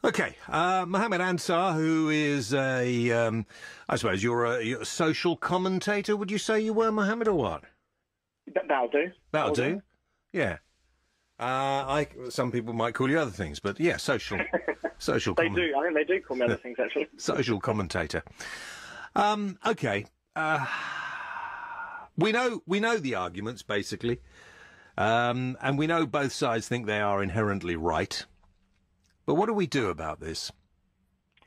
Okay, Mohammed Ansar, who is I suppose you're a social commentator. Would you say you were, Mohammed, or what? That'll do. That'll do. Yeah. Some people might call you other things, but yeah, social They do. I think they do call me other things, actually. Social commentator. Okay. We know the arguments, basically. And we know both sides think they are inherently right. But what do we do about this?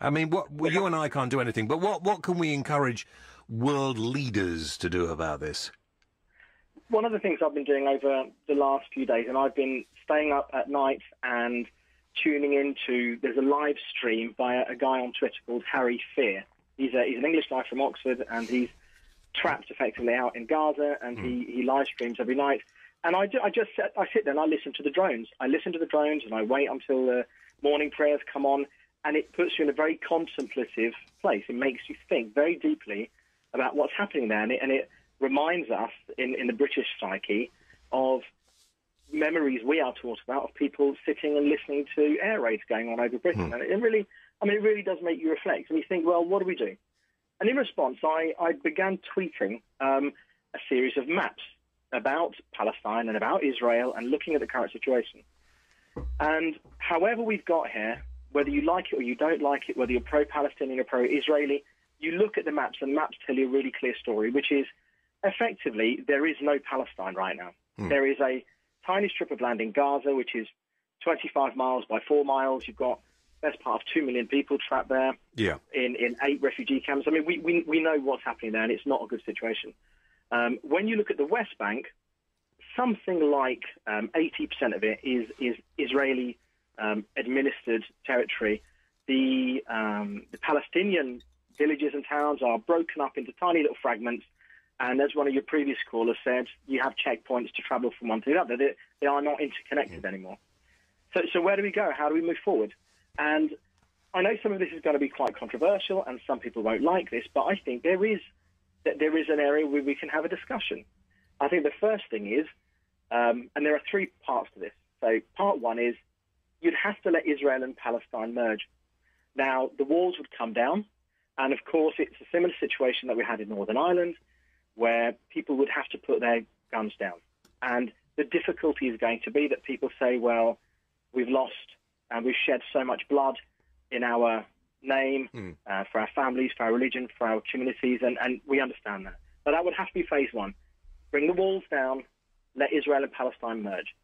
I mean, you and I can't do anything, but what can we encourage world leaders to do about this? One of the things I've been doing over the last few days, and I've been staying up at night and tuning into, there's a live stream by a guy on Twitter called Harry Fear. He's an English guy from Oxford, and he's trapped effectively out in Gaza, and he live streams every night. And I sit there and I listen to the drones. I listen to the drones and I wait until the morning prayers come on, and it puts you in a very contemplative place. It makes you think very deeply about what's happening there, and it reminds us in the British psyche of memories we are taught about of people sitting and listening to air raids going on over Britain. And it really does make you reflect. And you think, well, what do we do? And in response, I began tweeting a series of maps about Palestine and about Israel and looking at the current situation. And however we've got here, whether you like it or you don't like it, whether you're pro-Palestinian or pro-Israeli, you look at the maps, and maps tell you a really clear story, which is effectively there is no Palestine right now. There is a tiny strip of land in Gaza, which is 25 miles by 4 miles. You've got best part of 2 million people trapped there in 8 refugee camps. I mean, we know what's happening there, and it's not a good situation. When you look at the West Bank, something like 80% of it is Israeli administered territory. The Palestinian villages and towns are broken up into tiny little fragments, and as one of your previous callers said, you have checkpoints to travel from one to the other. They are not interconnected anymore. So where do we go? How do we move forward? And I know some of this is going to be quite controversial, and some people won't like this, but I think there is an area where we can have a discussion. I think the first thing is, and there are 3 parts to this. So part 1 is you'd have to let Israel and Palestine merge. Now, the walls would come down, and of course it's a similar situation that we had in Northern Ireland, where people would have to put their guns down. And the difficulty is going to be that people say, well, we've lost and we've shed so much blood in our name, for our families, for our religion, for our communities, and we understand that. But that would have to be phase 1. Bring the walls down, let Israel and Palestine merge.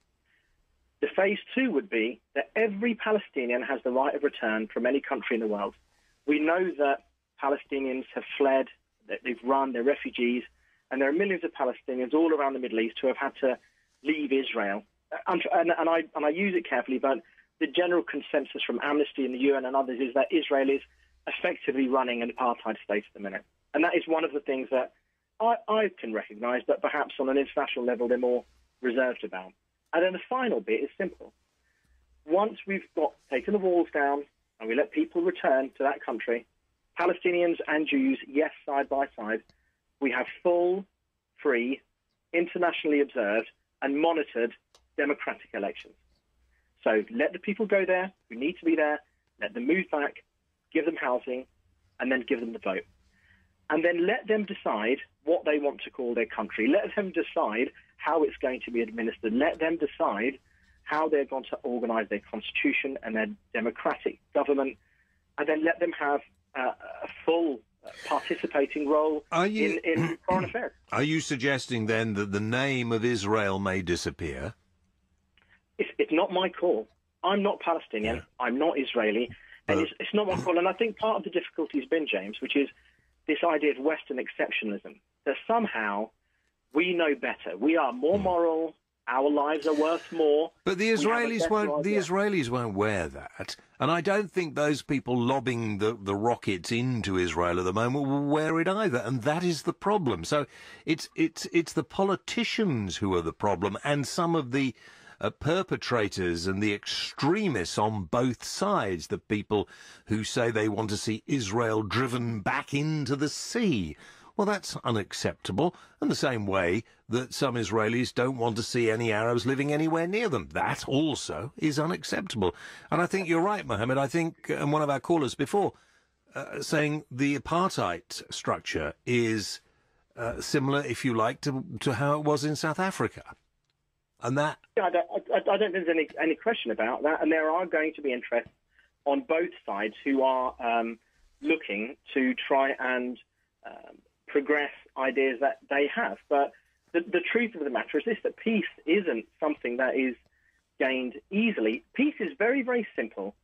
The phase 2 would be that every Palestinian has the right of return from any country in the world. We know that Palestinians have fled, that they've run, they're refugees, and there are millions of Palestinians all around the Middle East who have had to leave Israel. And I use it carefully, but the general consensus from Amnesty and the UN and others is that Israel is effectively running an apartheid state at the minute. And that is one of the things that I can recognise, but perhaps on an international level they're more reserved about. And then the final bit is simple. Once we've taken the walls down and we let people return to that country, Palestinians and Jews, yes, side by side, we have full, free, internationally observed and monitored democratic elections. So let the people go there who need to be there, let them move back, give them housing, and then give them the vote. And then let them decide what they want to call their country. Let them decide how it's going to be administered. Let them decide how they're going to organise their constitution and their democratic government, and then let them have a full participating role in foreign affairs. Are you suggesting then that the name of Israel may disappear? It's not my call. I'm not Palestinian. Yeah. I'm not Israeli. And it's not my call. And I think part of the difficulty has been, James, which is this idea of Western exceptionalism, that somehow we know better. We are more moral. Our lives are worth more. But the Israelis won't. The Israelis won't wear that, and I don't think those people lobbing the rockets into Israel at the moment will wear it either. And that is the problem. So it's the politicians who are the problem, and some of the perpetrators and the extremists on both sides, the people who say they want to see Israel driven back into the sea. well, that's unacceptable. And the same way that some Israelis don't want to see any Arabs living anywhere near them. That also is unacceptable. And I think you're right, Mohammed. I think, and one of our callers before, saying the apartheid structure is similar, if you like, to how it was in South Africa. And that... Yeah, I don't think there's any question about that. And there are going to be interests on both sides who are looking to try and progress ideas that they have. But the truth of the matter is this, that peace isn't something that is gained easily. Peace is very, very simple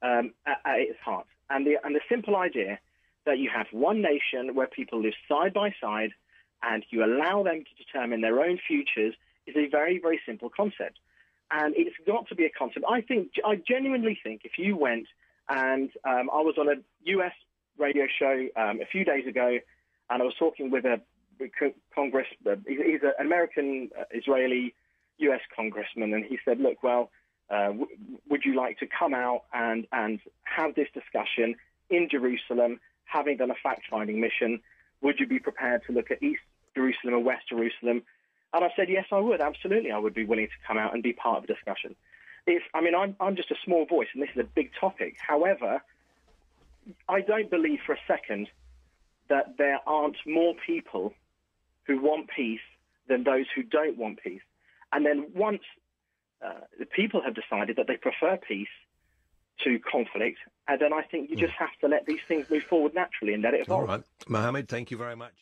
at its heart. And the simple idea that you have one nation where people live side by side and you allow them to determine their own futures is a very, very simple concept. And it's got to be a concept. I genuinely think if you went and I was on a US radio show a few days ago, and I was talking with a Congress, he's an American Israeli US congressman, and he said, look, well, would you like to come out and have this discussion in Jerusalem, having done a fact-finding mission? Would you be prepared to look at East Jerusalem and West Jerusalem? And I said, yes, I would. Absolutely, I would be willing to come out and be part of the discussion. I'm just a small voice, and this is a big topic. However, I don't believe for a second that there aren't more people who want peace than those who don't want peace. And then once the people have decided that they prefer peace to conflict, and then I think you just have to let these things move forward naturally and let it evolve. All right. Mohammed, thank you very much.